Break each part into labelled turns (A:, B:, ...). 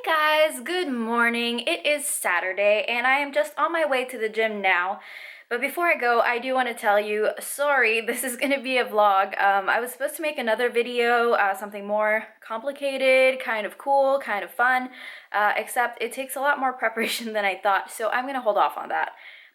A: Hey guys, good morning. It is Saturday and I am just on my way to the gym now. But before I go, I do want to tell you, sorry, this is going to be a vlog. I was supposed to make another video, something more complicated, kind of cool, kind of fun, except it takes a lot more preparation than I thought, so I'm going to hold off on that.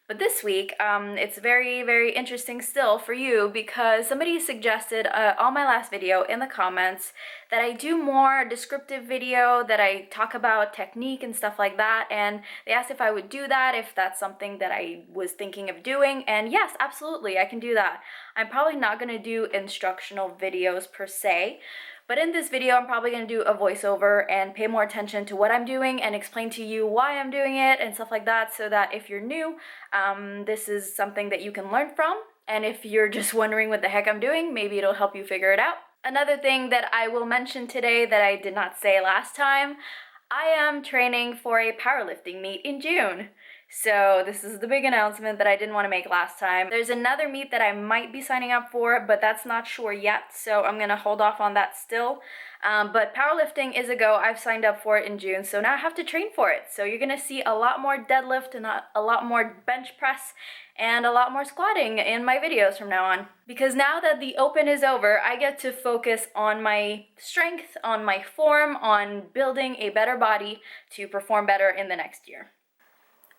A: But this week, it's very, very interesting still for you because somebody suggested on my last video in the comments that I do more descriptive video, that I talk about technique and stuff like that, and they asked if I would do that, if that's something that I was thinking of doing, and yes, absolutely, I can do that. I'm probably not going to do instructional videos per se, but in this video, I'm probably going to do a voiceover and pay more attention to what I'm doing and explain to you why I'm doing it and stuff like that, so that if you're new, this is something that you can learn from. And if you're just wondering what the heck I'm doing, maybe it'll help you figure it out. Another thing that I will mention today that I did not say last time, I am training for a powerlifting meet in June. So this is the big announcement that I didn't want to make last time. There's another meet that I might be signing up for, but that's not sure yet, so I'm gonna hold off on that still. But powerlifting is a go. I've signed up for it in June, so now I have to train for it. So you're gonna see a lot more deadlift and a lot more bench press and a lot more squatting in my videos from now on. Because now that the open is over, I get to focus on my strength, on my form, on building a better body to perform better in the next year.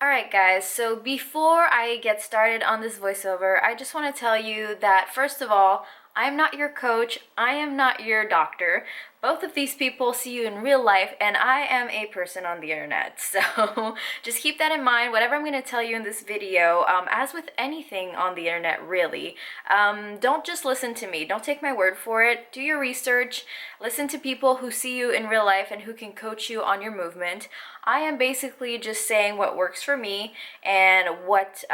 A: Alright guys, so before I get started on this voiceover, I just want to tell you that first of all, I'm not your coach, I am not your doctor. Both of these people see you in real life, and I am a person on the internet. So just keep that in mind, whatever I'm going to tell you in this video, as with anything on the internet really, don't just listen to me, don't take my word for it, do your research, listen to people who see you in real life and who can coach you on your movement. I am basically just saying what works for me and what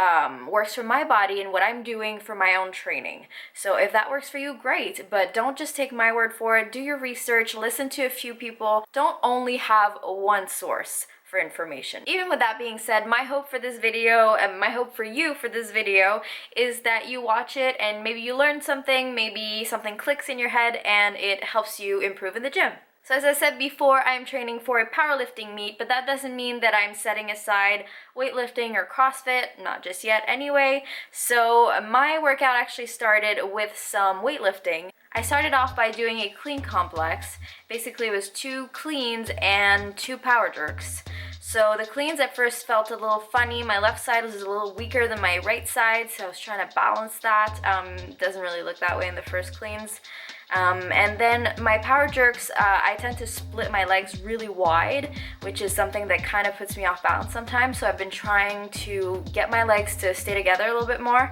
A: works for my body and what I'm doing for my own training. So if that works for you, great, but don't just take my word for it, do your research, listen to a few people, don't only have one source for information. Even with that being said, my hope for this video and my hope for you for this video is that you watch it and maybe you learn something, maybe something clicks in your head and it helps you improve in the gym. So as I said before, I'm training for a powerlifting meet, but that doesn't mean that I'm setting aside weightlifting or CrossFit, not just yet anyway. So my workout actually started with some weightlifting. I started off by doing a clean complex. Basically it was 2 cleans and 2 power jerks. So the cleans at first felt a little funny. My left side was a little weaker than my right side, so I was trying to balance that. It doesn't really look that way in the first cleans. And then my power jerks, I tend to split my legs really wide, which is something that kind of puts me off balance sometimes, so I've been trying to get my legs to stay together a little bit more.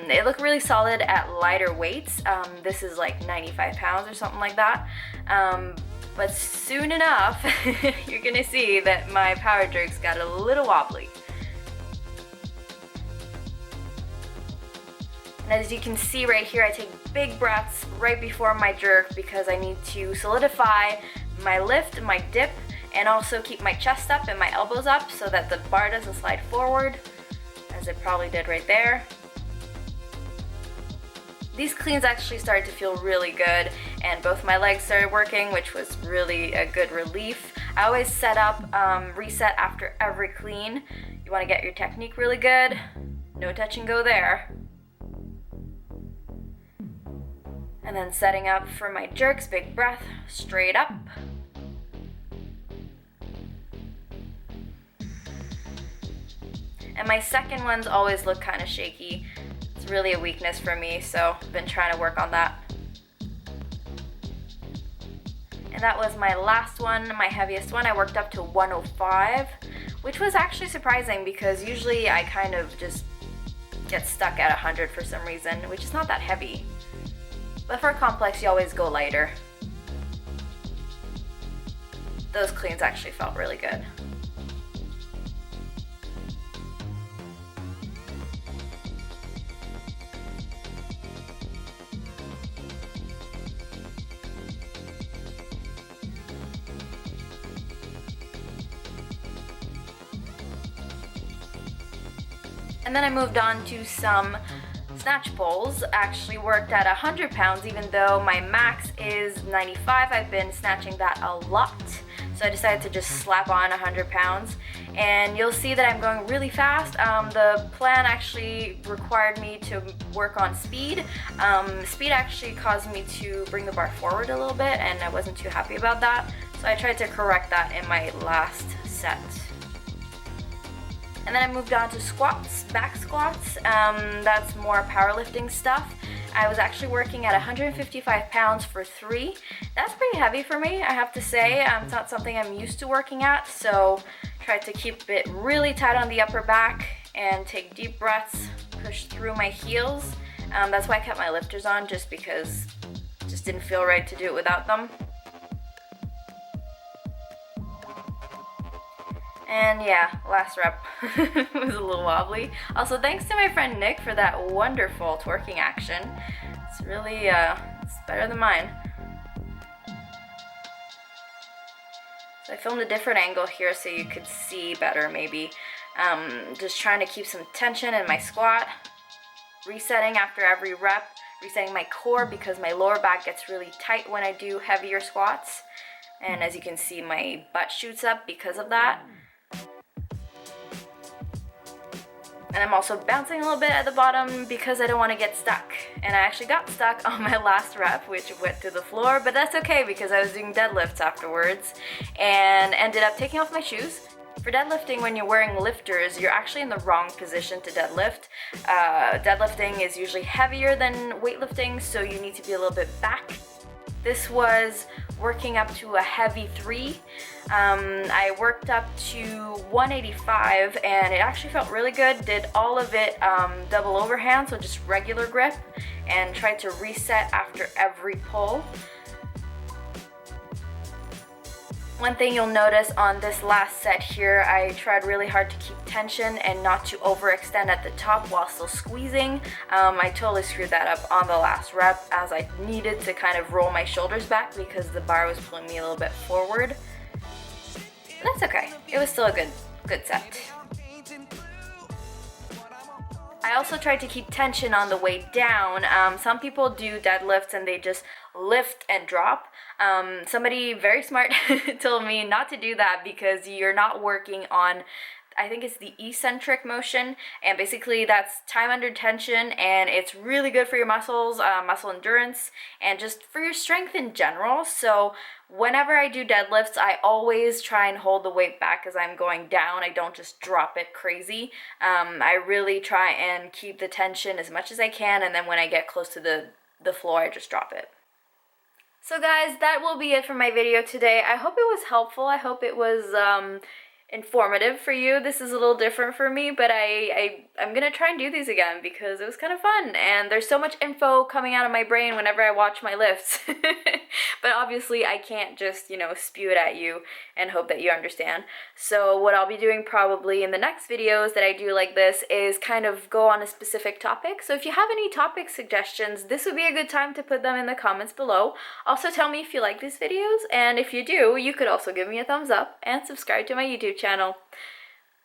A: They look really solid at lighter weights. This is like 95 pounds or something like that. But soon enough, you're gonna see that my power jerks got a little wobbly. And as you can see right here, I take big breaths right before my jerk because I need to solidify my lift, my dip, and also keep my chest up and my elbows up so that the bar doesn't slide forward, as it probably did right there. These cleans actually started to feel really good, and both my legs started working, which was really a good relief. I always set up, reset after every clean. You want to get your technique really good, no touch and go there. And then setting up for my jerks, big breath, straight up. And my second ones always look kind of shaky. It's really a weakness for me, so I've been trying to work on that. And that was my last one, my heaviest one. I worked up to 105, which was actually surprising because usually I kind of just get stuck at 100 for some reason, which is not that heavy. But for a complex, you always go lighter. Those cleans actually felt really good. And then I moved on to some snatch pulls. Actually worked at 100 pounds, even though my max is 95. I've been snatching that a lot. So I decided to just slap on 100 pounds. And you'll see that I'm going really fast. The plan actually required me to work on speed. Speed actually caused me to bring the bar forward a little bit, and I wasn't too happy about that. So I tried to correct that in my last set. And then I moved on to squats, back squats. That's more powerlifting stuff. I was actually working at 155 pounds for 3. That's pretty heavy for me, I have to say. It's not something I'm used to working at, so tried to keep it really tight on the upper back and take deep breaths, push through my heels. That's why I kept my lifters on, just because it just didn't feel right to do it without them. And yeah, last rep was a little wobbly. Also, thanks to my friend Nick for that wonderful twerking action. It's really, it's better than mine. So I filmed a different angle here so you could see better maybe. Just trying to keep some tension in my squat. Resetting after every rep. Resetting my core because my lower back gets really tight when I do heavier squats. And as you can see, my butt shoots up because of that. And I'm also bouncing a little bit at the bottom because I don't want to get stuck. And I actually got stuck on my last rep, which went to the floor, but that's okay because I was doing deadlifts afterwards and ended up taking off my shoes. For deadlifting, when you're wearing lifters, you're actually in the wrong position to deadlift. Deadlifting is usually heavier than weightlifting, so you need to be a little bit back. This was working up to a heavy 3. I worked up to 185 and it actually felt really good. Did all of it double overhand, so just regular grip, and tried to reset after every pull. One thing you'll notice on this last set here, I tried really hard to keep tension and not to overextend at the top while still squeezing. I totally screwed that up on the last rep as I needed to kind of roll my shoulders back because the bar was pulling me a little bit forward. But that's okay. It was still a good set. I also tried to keep tension on the way down. Some people do deadlifts and they just lift and drop. Somebody very smart told me not to do that because you're not working on, I think it's the eccentric motion, and basically that's time under tension, and it's really good for your muscles, muscle endurance, and just for your strength in general. So whenever I do deadlifts, I always try and hold the weight back as I'm going down. I don't just drop it crazy. I really try and keep the tension as much as I can, and then when I get close to the floor, I just drop it. So guys, that will be it for my video today. I hope it was helpful. I hope it was informative for you. This is a little different for me, but I'm gonna try and do these again because it was kind of fun, and there's so much info coming out of my brain whenever I watch my lifts. But obviously I can't just, spew it at you and hope that you understand. So what I'll be doing probably in the next videos that I do like this is kind of go on a specific topic. So if you have any topic suggestions, this would be a good time to put them in the comments below. Also tell me if you like these videos, and if you do, you could also give me a thumbs up and subscribe to my YouTube channel.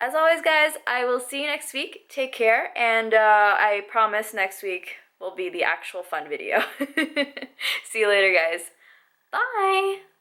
A: As always, guys, I will see you next week. Take care, and I promise next week will be the actual fun video. See you later, guys. Bye!